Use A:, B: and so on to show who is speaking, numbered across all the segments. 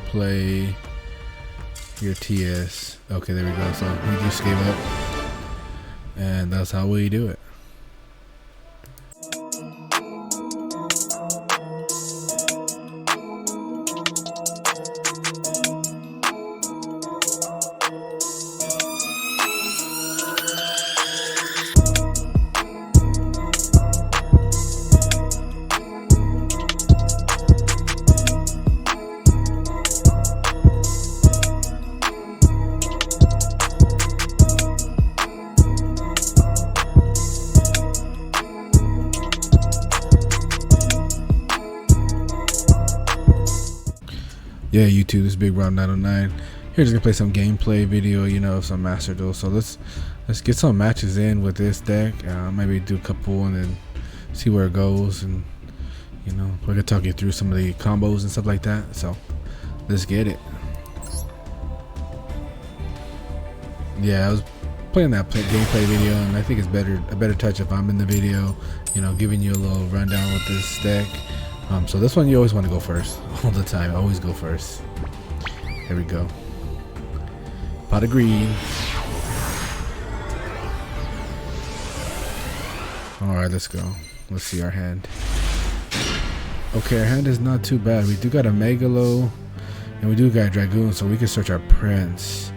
A: play your TS. Okay, there we go. So we just gave up, and that's how we do it. Yeah, YouTube, this is Big Rob 909. Here, just gonna play some gameplay video, you know, of some Master Duel. So let's get some matches in with this deck. Maybe do a couple and then see where it goes, and you know, we're gonna talk you through some of the combos and stuff like that. So let's get it. Yeah, I was playing that gameplay video, and I think it's a better touch if I'm in the video, you know, giving you a little rundown with this deck. So this one you always want to go first, all the time. Always go first. There we go. Pot of green. Alright, let's go. Let's see our hand. Okay, our hand is not too bad. We do got a Megalo, and we do got a Dragoon, so we can search our Prince.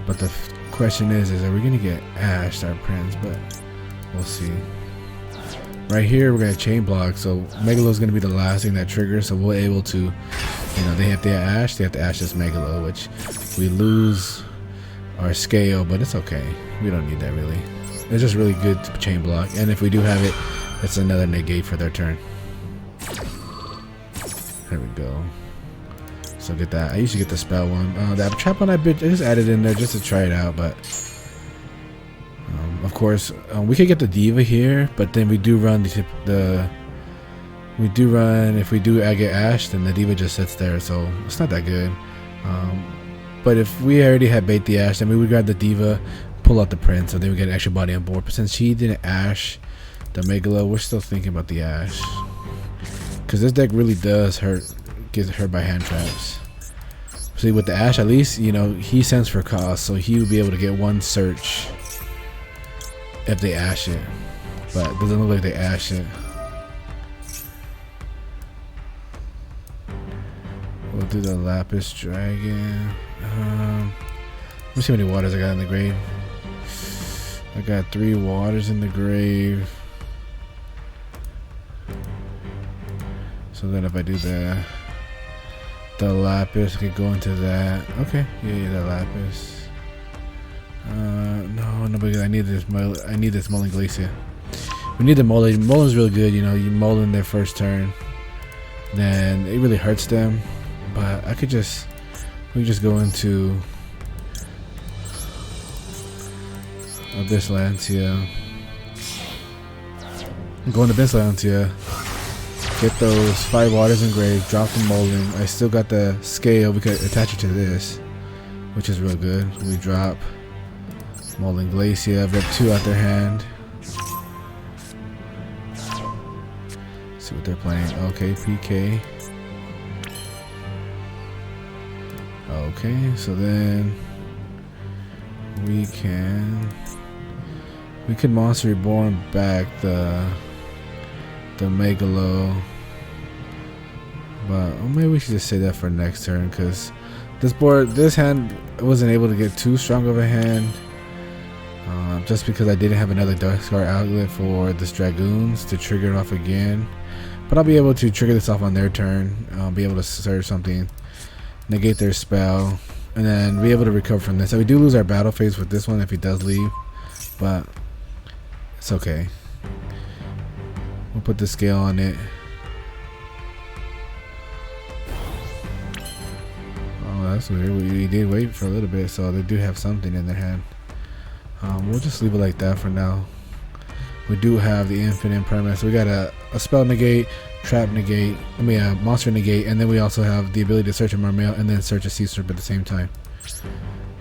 A: But the question is are we going to get Ash, our Prince? But we'll see. Right here, we're going to chain block, so Megalo is going to be the last thing that triggers, so we're able to, you know, they have to ash this Megalo, which we lose our scale, but it's okay. We don't need that really. It's just really good to chain block, and if we do have it, it's another negate for their turn. There we go. So get that. I usually get the spell one. That trap one I just added in there just to try it out, but of course, we could get the Diva here, but then we do run if we do get Ash, then the Diva just sits there, so it's not that good. But if we already had bait the Ash, then we would grab the Diva, pull out the Prince, so then we get an extra body on board. But since she didn't Ash the Megalo, we're still thinking about the Ash, because this deck really does gets hurt by hand traps. See, with the Ash, at least, you know, he sends for cost, so he will be able to get one search if they ash it, but it doesn't look like they ash it. We'll do the Lapis Dragon. Let me see how many waters I got in the grave. I got 3 waters in the grave. So then if I do the Lapis, I could go into that. Okay, yeah, the Lapis. No, because I need this Mulling Glacier. We need the Mulling. Mulling's really good, you know. You mull in their first turn, then it really hurts them. But we could just go into Abyss Lancia. Go into Abyss Lancia. Get those 5 waters in grave. Drop the Mulling. I still got the scale. We could attach it to this, which is real good. We drop Mulling Glacier, rip 2 out their hand. See what they're playing. Okay, PK. Okay, so then we could Monster Reborn back the Megalo, but maybe we should just say that for next turn, because this hand wasn't able to get too strong of a hand. Just because I didn't have another Dark Scar outlet for this Dragoons to trigger it off again. But I'll be able to trigger this off on their turn. I'll be able to search something, negate their spell, and then be able to recover from this. So we do lose our battle phase with this one if he does leave, but it's okay. We'll put the scale on it. Oh, that's weird. We did wait for a little bit, so they do have something in their hand. We'll just leave it like that for now. We do have the infinite permanent, so we got a spell negate, trap negate, a monster negate, and then we also have the ability to search a Mermail and then search a Sea Serp at the same time.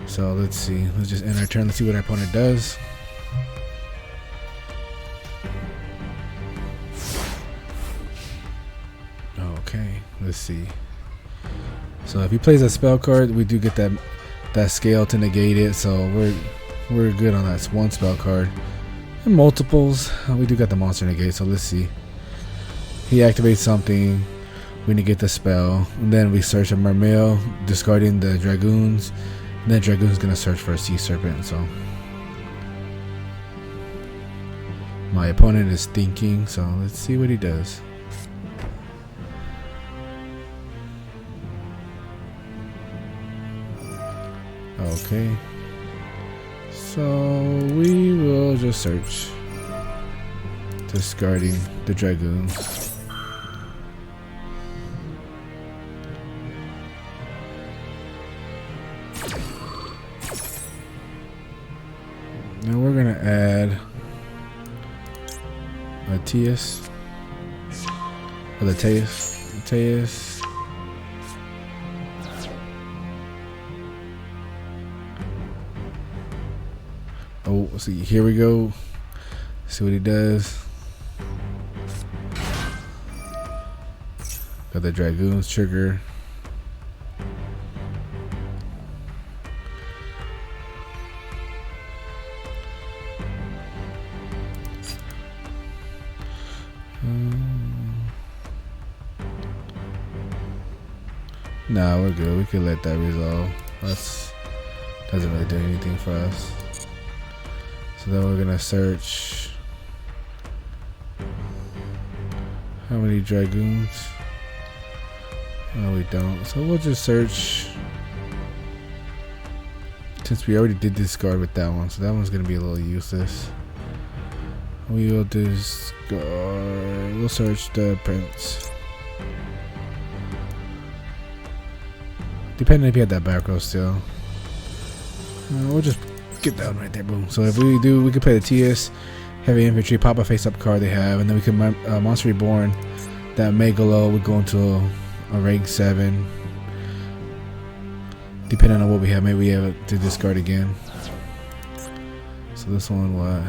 A: So let's see. Let's just end our turn. Let's see what our opponent does. Okay, let's see. So if he plays a spell card, we do get that scale to negate it. So we're good on that one spell card. And multiples, we do got the monster negate. So let's see. He activates something. We negate the spell, and then we search a Mermail, discarding the dragoons. And then dragoon's gonna search for a sea serpent. So my opponent is thinking. So let's see what he does. Okay, so we will just search, discarding the dragoons. Now we're gonna add a Teus, or the Teus. Oh, see, here we go. See what he does. Got the dragoons trigger. Nah, we're good. We can let that resolve. That's doesn't really do anything for us. So then we're gonna search how many dragoons. No, we don't. So we'll just search, since we already did discard with that one. So that one's gonna be a little useless. We will discard. We'll search the prince. Depending if you had that back row still. We'll just get that one right there, boom. So if we do, we could play the TS, heavy infantry, pop a face-up card they have, and then we can Monster Reborn. That Megalo would go into a rank 7. Depending on what we have, maybe we have to discard again. So this one, what?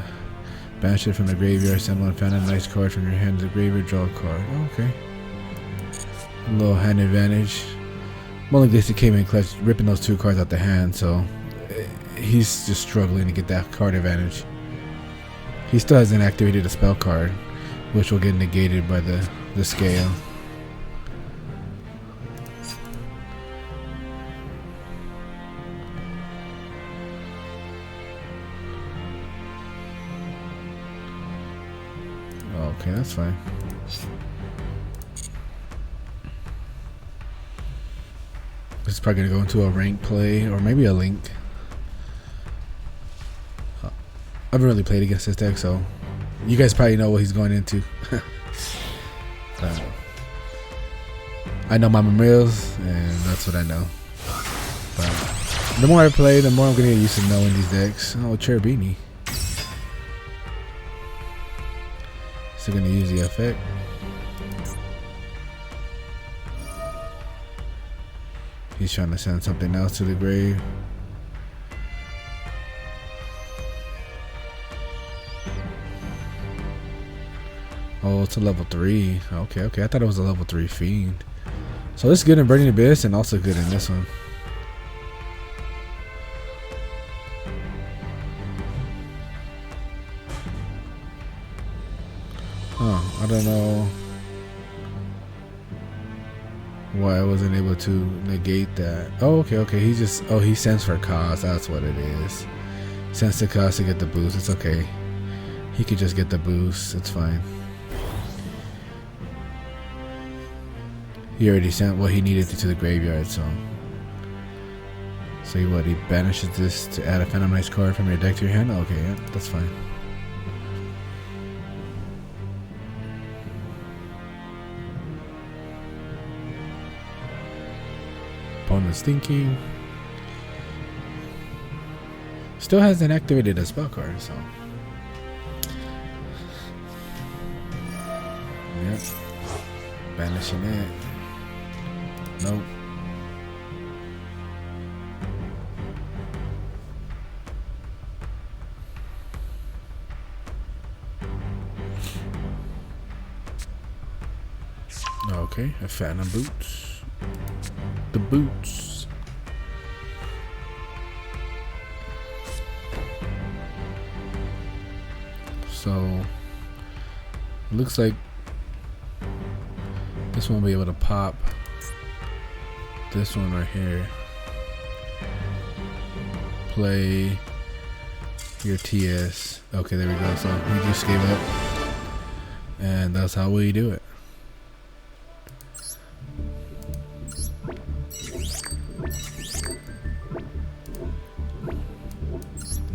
A: Banish it from the graveyard, assemble and found a nice card from your hand to the graveyard, draw a card. Oh, okay. A little hand advantage. Mulling Glacier came in clutch, ripping those 2 cards out the hand, so he's just struggling to get that card advantage. He still hasn't activated a spell card, which will get negated by the scale. Okay, that's fine. This is probably gonna go into a rank play or maybe a link. I haven't really played against this deck, so you guys probably know what he's going into. I know my Mermails, and that's what I know. But the more I play, the more I'm gonna get used to knowing these decks. Oh, Cherubini. Still gonna use the effect. He's trying to send something else to the grave. Oh, it's a level 3. Okay. I thought it was a level 3 fiend. So this is good in Burning Abyss and also good in this one. I don't know why I wasn't able to negate that. Oh, okay. He just, he sends for cost. That's what it is. Sends the cost to get the boost. It's okay. He could just get the boost. It's fine. He already sent what he needed to the graveyard, so. So what? He banishes this to add a Phantomized card from your deck to your hand. Okay, yeah, that's fine. Opponent's thinking. Still hasn't activated a spell card, so. Yep. Banishing it. Nope. Okay, a Phantom Boots. the boots. So looks like this one will be able to pop this one right here. Play your TS. Okay, there we go. So we just gave up, and that's how we do it.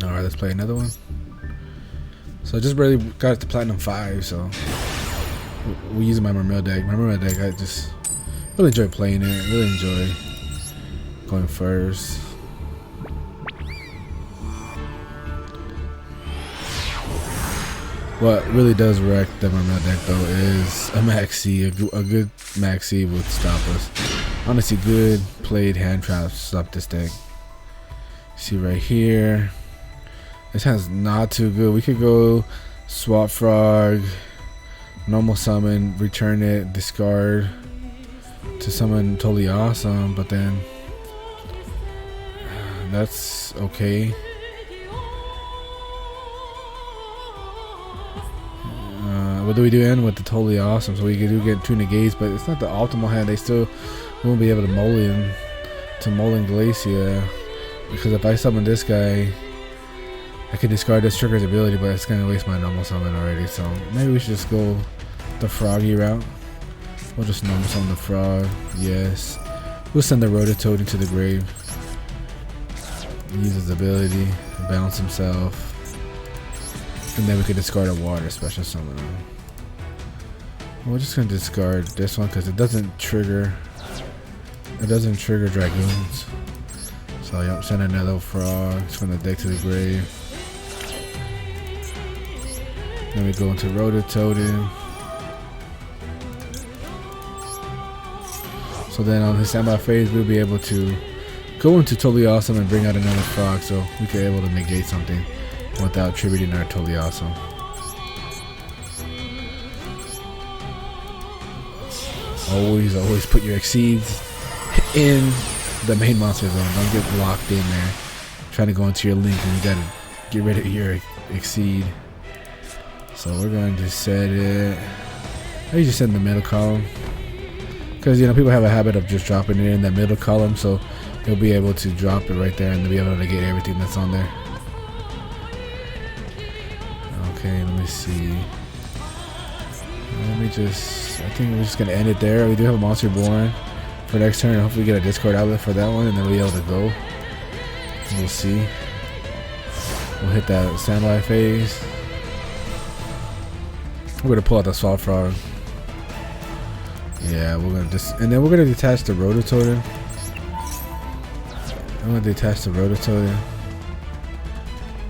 A: Alright, let's play another one. So I just barely got it to Platinum 5, so we're using my Mermail deck. My Mermail deck, I just really enjoy playing it. Really enjoy going first. What really does wreck the Mermail deck though is a maxi. A good maxi would stop us. Honestly, good played hand traps stop this deck. See right here, this hand's not too good. We could go Swap Frog, normal summon, return it, discard to summon totally awesome, but then that's okay. What do we do in with the totally awesome? So we do get 2 negates, but it's not the optimal hand. They still won't be able to Molen Glacia, because if I summon this guy, I could discard this trigger's ability, but it's gonna waste my normal summon already. So maybe we should just go the froggy route. We'll just normal summon the frog. Yes. We'll send the Rototoad into the grave. Use his ability, bounce himself, and then we could discard a water special summon. We're just gonna discard this one because it doesn't trigger. It doesn't trigger dragoons. So yep, send another frog from the deck to the grave. Then we go into Rototoad. So then on his standby phase, we'll be able to go into Totally Awesome and bring out another frog, so we could able to negate something without tributing our Totally Awesome. Always put your exceeds in the main monster zone. Don't get locked in there trying to go into your link and you gotta get rid of your exceed. So we're going to set it. I usually set in the middle column because people have a habit of just dropping it in the middle column, so they'll be able to drop it right there and they'll be able to get everything that's on there. Okay, let me see. I think we're just gonna end it there. We do have a monster born for next turn. Hopefully we get a discard outlet for that one and then we'll be able to go. We'll see. We'll hit that standby phase. We're gonna pull out the Swap Frog. Yeah, we're gonna and then we're gonna detach the Rototoad. I'm gonna detach the Rototoad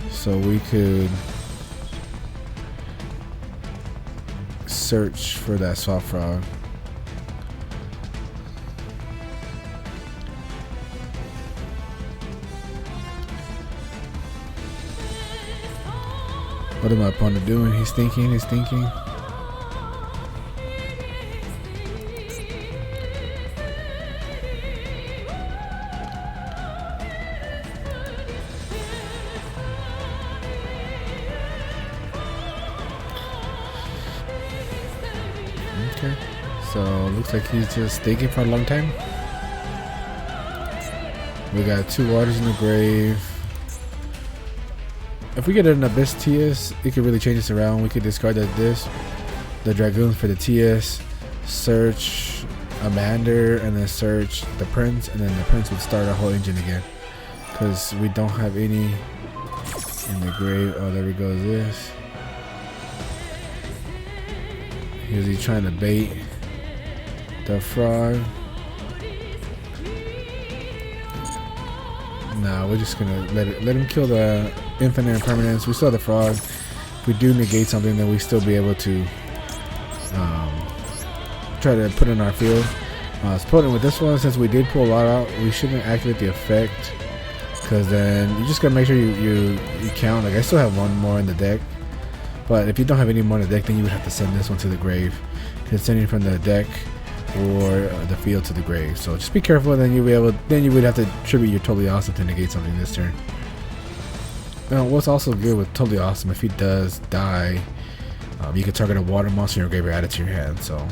A: so we could search for that Swap Frog. What is my opponent doing? He's thinking. Okay, so looks like he's just thinking for a long time. We got 2 waters in the grave. If we get an Abyss TS, it could really change this around. We could discard the Dragoons for the TS, search Amander, and then search the Prince, and then the Prince would start our whole engine again. Because we don't have any in the grave. Oh, there we go. This. Is he trying to bait the frog? Nah, we're just gonna let him kill the infinite impermanence. We still have the frog. If we do negate something, then we still be able to try to put in our field. It's potent with this one. Since we did pull a lot out, we shouldn't activate the effect, because then you just gotta make sure you count. Like I still have 1 more in the deck, but if you don't have any more in the deck, then you would have to send this one to the grave, because sending from the deck or the field to the grave. So just be careful, and then you would have to tribute your Totally Awesome to negate something this turn. Now, what's also good with Totally Awesome, if he does die, you can target a water monster in your graveyard, add it to your hand. So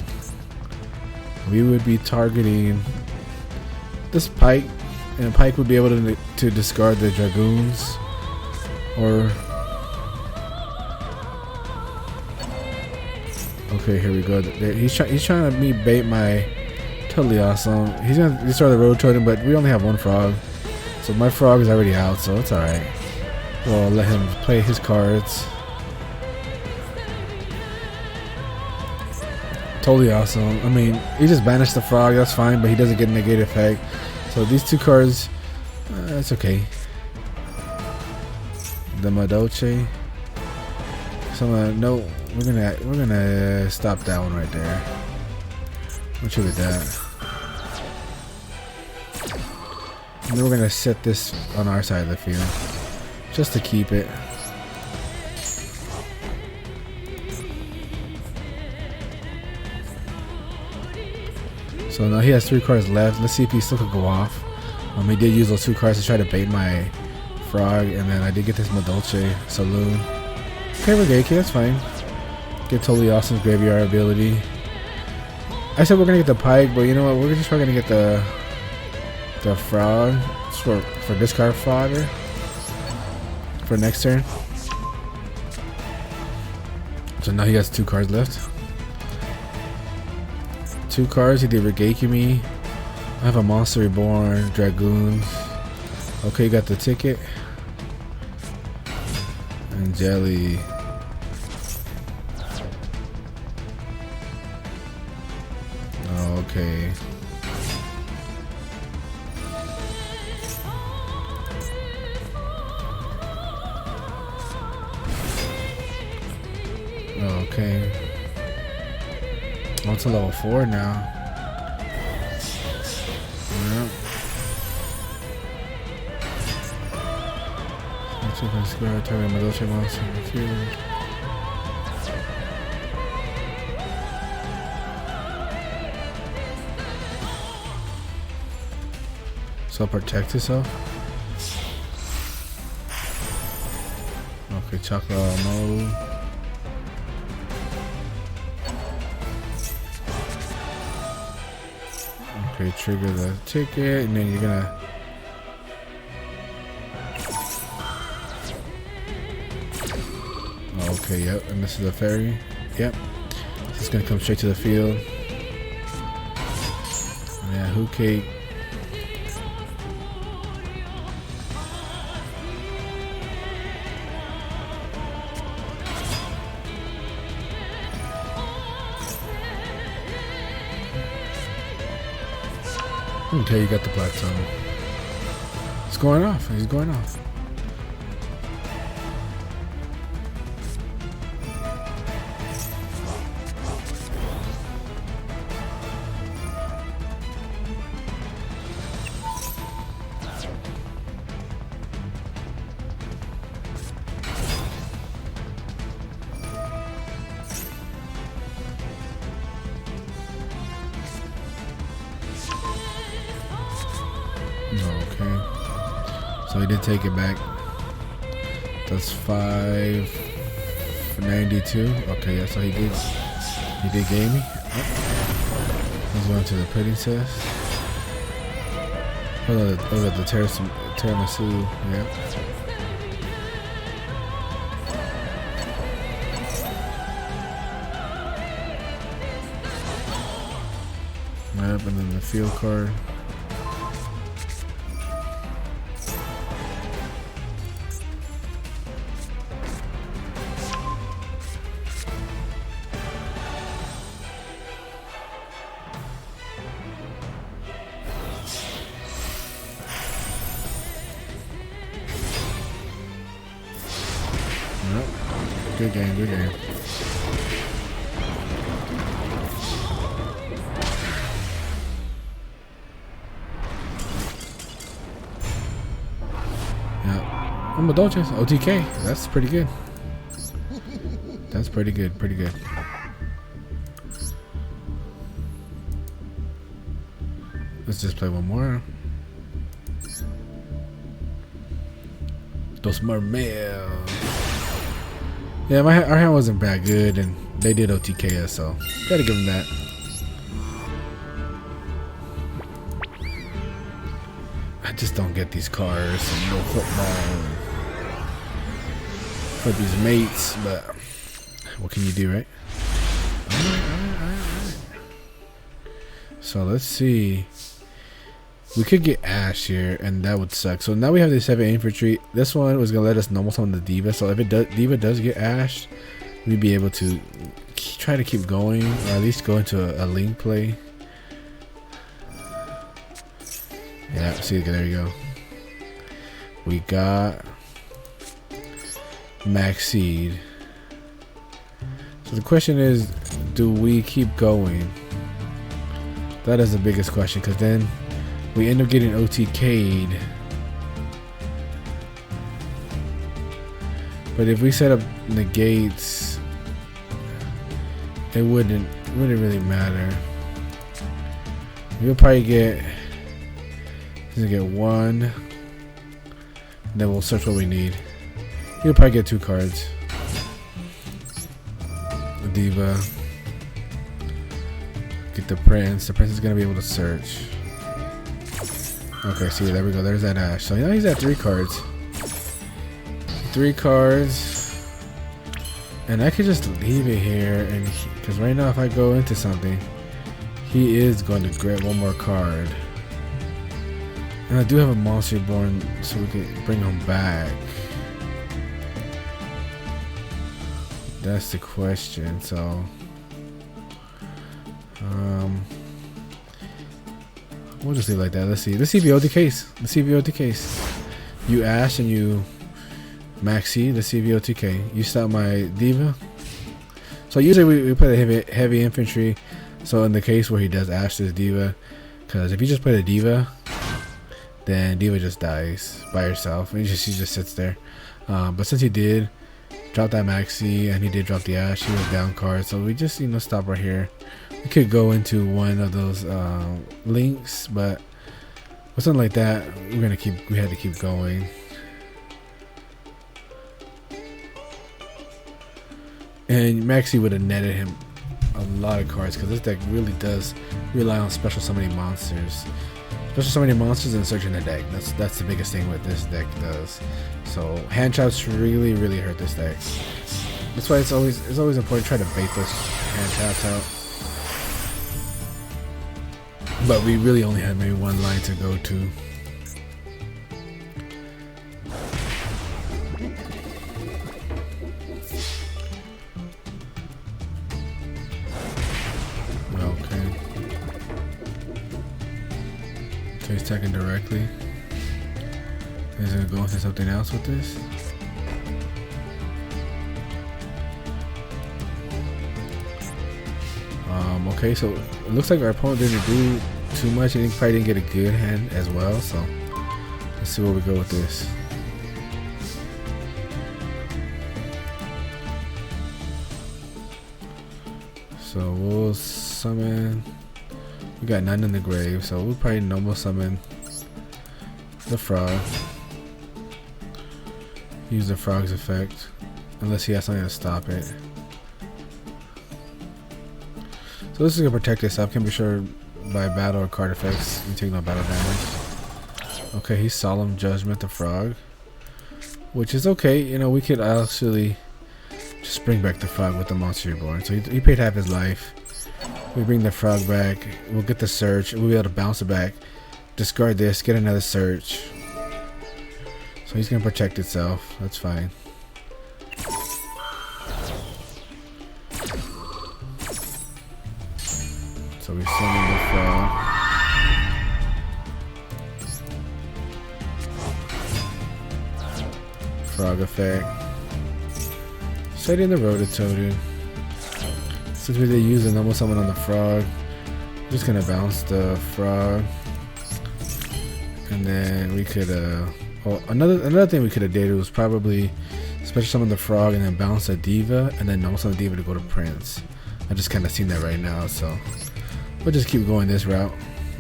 A: we would be targeting this Pike, and Pike would be able to discard the Dragoons, or okay, here we go. He's trying to bait my Totally Awesome. He's gonna destroy the Road Totem, but we only have one frog, so my frog is already out, so it's alright. We'll let him play his cards. Totally Awesome. I mean, he just banished the frog, that's fine, but he doesn't get a negate effect. So these two cards, that's okay. The Madolche. So no, we're gonna stop that one right there. We'll trigger that. And then we're gonna set this on our side of the field, just to keep it. So now he has 3 cards left. Let's see if he still could go off. He did use those 2 cards to try to bait my frog, and then I did get this Madolche Saloon. Okay, we're Geiki, that's fine. Get Totally Awesome's graveyard ability. I said we're gonna get the Pike, but you know what? We're just gonna get the frog for discard fodder for next turn. So now he has 2 cards left. 2 cards. He did Regeki me. I have a Monster Reborn, Dragoons. Okay, got the ticket. And Jelly. Okay. Okay. On to level 4 now. Yep. Let's see if I can square target my Dolce monster in the field. So protect yourself. Okay, chocolate mode. Okay, trigger the ticket, and then you're gonna okay, yep, and this is a fairy. Yep. This is gonna come straight to the field. Yeah, Who Cake. Okay, you got the plateau. It's going off. He's going off. Okay, so he did take it back. That's 592. Okay, yeah, so he did game me. Oh. He's going to the pudding test. Oh, the tiramisu. Yep. Yep, and then the field card. Good game, good game. Yeah. I'm a Dolces, OTK. That's pretty good. That's pretty good, pretty good. Let's just play one more. Those Mermail. Yeah, our hand wasn't that good, and they did OTK us, so gotta give them that. I just don't get these cars and no football for these mates, but what can you do, right? Alright. So let's see. We could get Ash here, and that would suck. So now we have this heavy infantry. This one was gonna let us normal summon the Diva. So if Diva does get Ash, we'd be able to try to keep going, or at least go into a link play. Yeah, see, there you go. We got Max Seed. So the question is, do we keep going? That is the biggest question, because then we end up getting OTK'd. But if we set up negates, it wouldn't really matter. We'll probably get one, then we'll search what we need. We'll probably get 2 cards. Diva. Get the Prince. The Prince is gonna be able to search. Okay, see, there we go. There's that Ash. So now he's at 3 cards. 3 cards. And I could just leave it here, and because right now if I go into something, he is going to grab one more card. And I do have a Monster Born, so we can bring him back. That's the question. So we'll just leave it like that. Let's see if he OTKs. You Ash and you Maxi. Let's see if he OTK. You stop my Diva. So usually we play the heavy infantry. So in the case where he does Ash this Diva, because if you just play the Diva, then Diva just dies by herself, and she just sits there. But since he did drop that Maxi and he did drop the Ash, he was down card. So we just stop right here. We could go into one of those links, but with something like that, we had to keep going. And Maxi would have netted him a lot of cards, because this deck really does rely on special summoning monsters. Special summoning monsters and searching the deck. That's the biggest thing what this deck does. So hand traps really hurt this deck. That's why it's always important to try to bait those hand traps out. But we really only had maybe one line to go to. Okay. So he's attacking directly. He's gonna go into something else with this. Okay, so it looks like our opponent didn't do too much. He probably didn't get a good hand as well. So let's see where we go with this. So we'll summon. We got none in the grave, so we'll probably normal summon the frog. Use the frog's effect, unless he has something to stop it. So this is gonna protect yourself. Can be sure by battle or card effects you take no battle damage. Okay, he's Solemn Judgment the frog, which is okay. We could actually just bring back the frog with the Monster Reborn. So he paid half his life. We bring the frog back. We'll get the search. We'll be able to bounce it back. Discard this. Get another search. So he's gonna protect itself. That's fine. So we summon the frog. Frog effect. Set in the Rototoad. Since we did use a normal summon on the frog, I'm just gonna bounce the frog. And then we could well, another thing we could have did was probably special summon the frog and then bounce a Diva and then normal summon the Diva to go to Prince. I just kind of seen that right now, so we'll just keep going this route.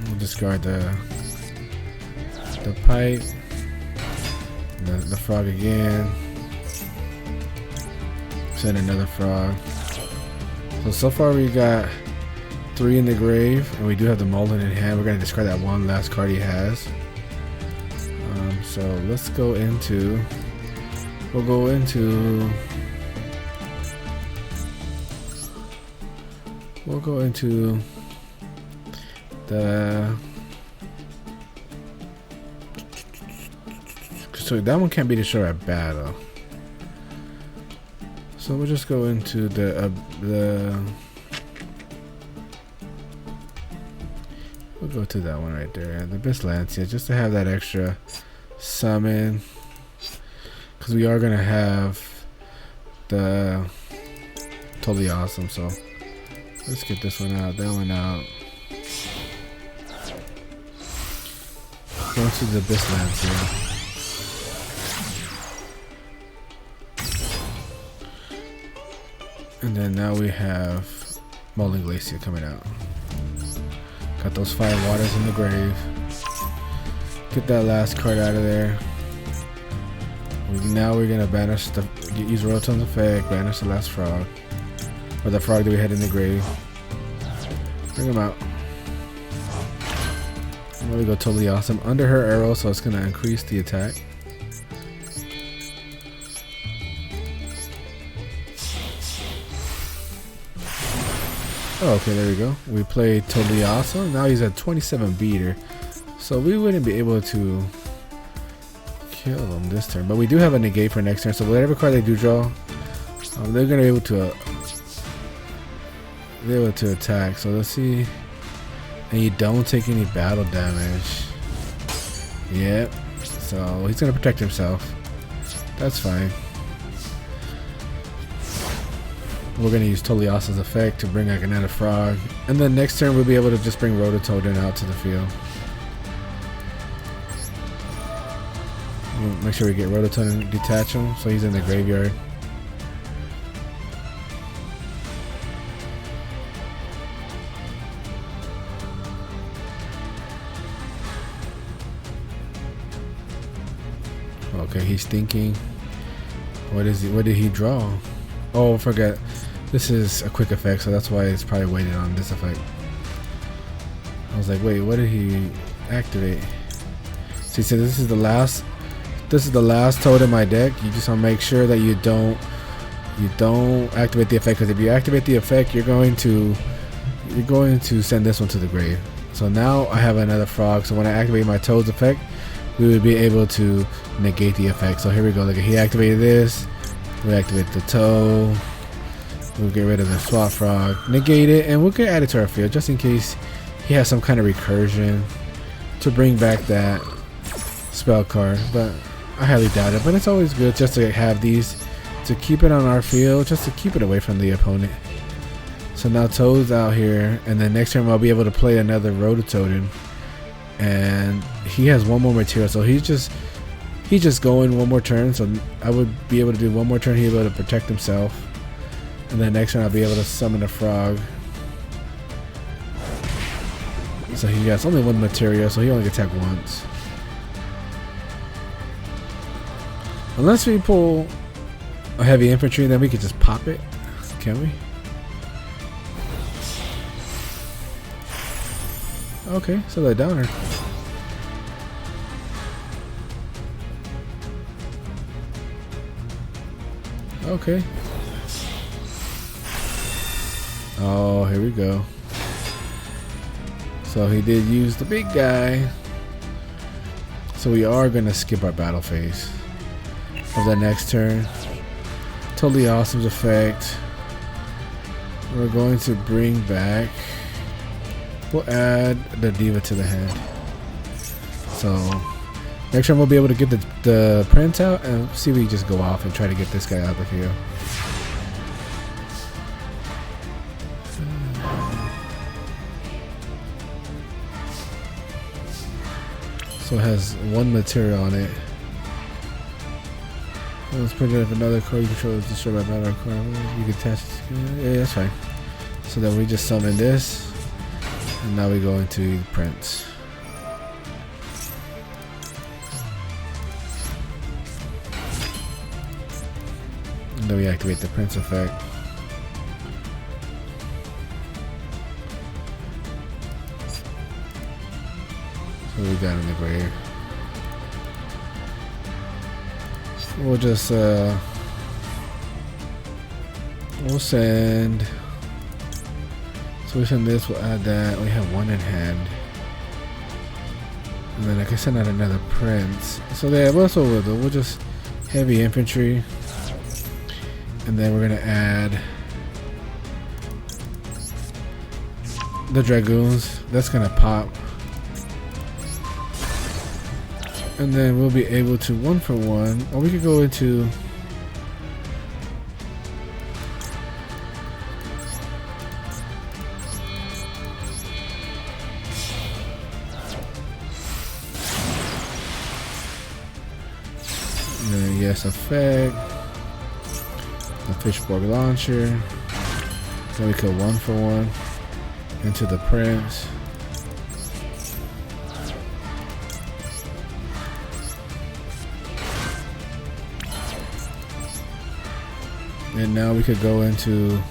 A: We'll discard the pipe, the frog again. Send another frog. So far we got 3 in the grave, and we do have the Mullen in hand. We're gonna discard that one last card he has. So let's go into. We'll go into the. So that one can't be destroyed at battle. So we'll just go into the. We'll go to that one right there, the Abyss Lancia, just to have that extra summon. Because we are gonna have the Totally Awesome, so let's get this one out, that one out. Go to the Abyss Lancia. And then now we have Molten Glacier coming out. Got those 5 waters in the grave. Get that last card out of there. Now we're gonna banish use Rotone's effect, banish the last frog. Or the frog that we had in the grave. Bring him out. And there we go, Totally Awesome. Under her arrow, so it's gonna increase the attack. Oh, okay, there we go. We played Totally Awesome. Now he's at 27 beater. So we wouldn't be able to kill him this turn. But we do have a negate for next turn. So whatever card they do draw, they're going to be able to attack. So let's see. And you don't take any battle damage. Yep. So he's going to protect himself. That's fine. We're going to use Totally Awesome's effect to bring like another frog. And then next turn we'll be able to just bring Rototoden out to the field. We'll make sure we get Rototoden, detach him so he's in the graveyard. Okay, he's thinking. What is he? What did he draw? Oh, forget. This is a quick effect, so that's why it's probably waited on this effect. I was like, wait, what did he activate? So he said this is the last toad in my deck. You just want to make sure that you don't activate the effect, because if you activate the effect, you're going to send this one to the grave. So now I have another frog. So when I activate my toad's effect, we would be able to negate the effect. So here we go. Look, he activated this. We activate the toe. We'll get rid of the swap frog, negate it, and we'll get added to our field just in case he has some kind of recursion to bring back that spell card. But I highly doubt it. But it's always good just to have these to keep it on our field, just to keep it away from the opponent. So now Toad's out here, and then next turn I'll be able to play another Rototoden, and he has one more material, so he's just going one more turn. So I would be able to do one more turn. He'll be able to protect himself. And then next turn I'll be able to summon a frog. So he has only one material, so he only can attack once. Unless we pull a heavy infantry, then we can just pop it. Can we? Okay, so they're downer. Okay. Oh, here we go. So he did use the big guy. So we are going to skip our battle phase of the next turn. Totally Awesome's effect. We're going to bring back. We'll add the Diva to the hand. So next turn we'll be able to get the print out and see if we just go off and try to get this guy out of the field. So it has one material on it. Let's put it up another card. You control is destroyed by battle card. You can attach. Yeah, that's fine. So then we just summon this, And now we go into prints. And then we activate the prints effect. So we got in the grave. We'll just we'll send. So we send this. We'll add that. We have one in hand, and then I can send out another prince. So yeah, that's what we'll do. We'll just heavy infantry, and then we're gonna add the dragoons. That's gonna pop. And then we'll be able to 1-for-1, or we could go into and then yes effect, the fishborg launcher. Then we could 1-for-1 into the prince. And now we could go into,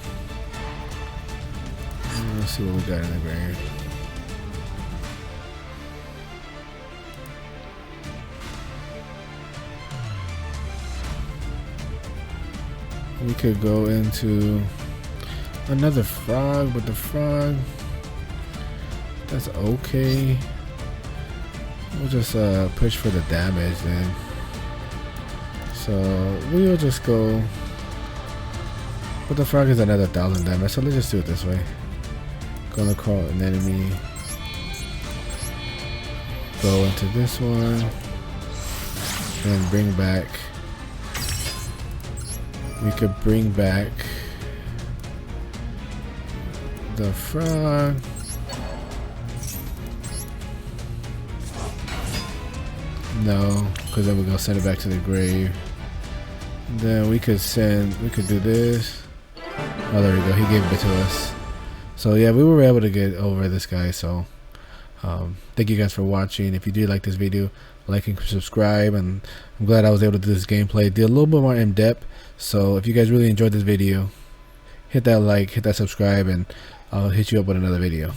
A: let's see what we got in the grave. We could go into another frog, but the frog, that's okay. We'll just push for the damage then. So we'll just go. But the frog is another 1,000 damage, so let's just do it this way. Gonna call an enemy. Go into this one. And bring back. We could bring back the frog. No, because then we're gonna send it back to the grave. Then we could do this. Oh, there we go. He gave it to us. So yeah, we were able to get over this guy. So thank you guys for watching. If you do like this video, like and subscribe. And I'm glad I was able to do this gameplay. Did a little bit more in depth. So if you guys really enjoyed this video, hit that like, hit that subscribe, and I'll hit you up with another video.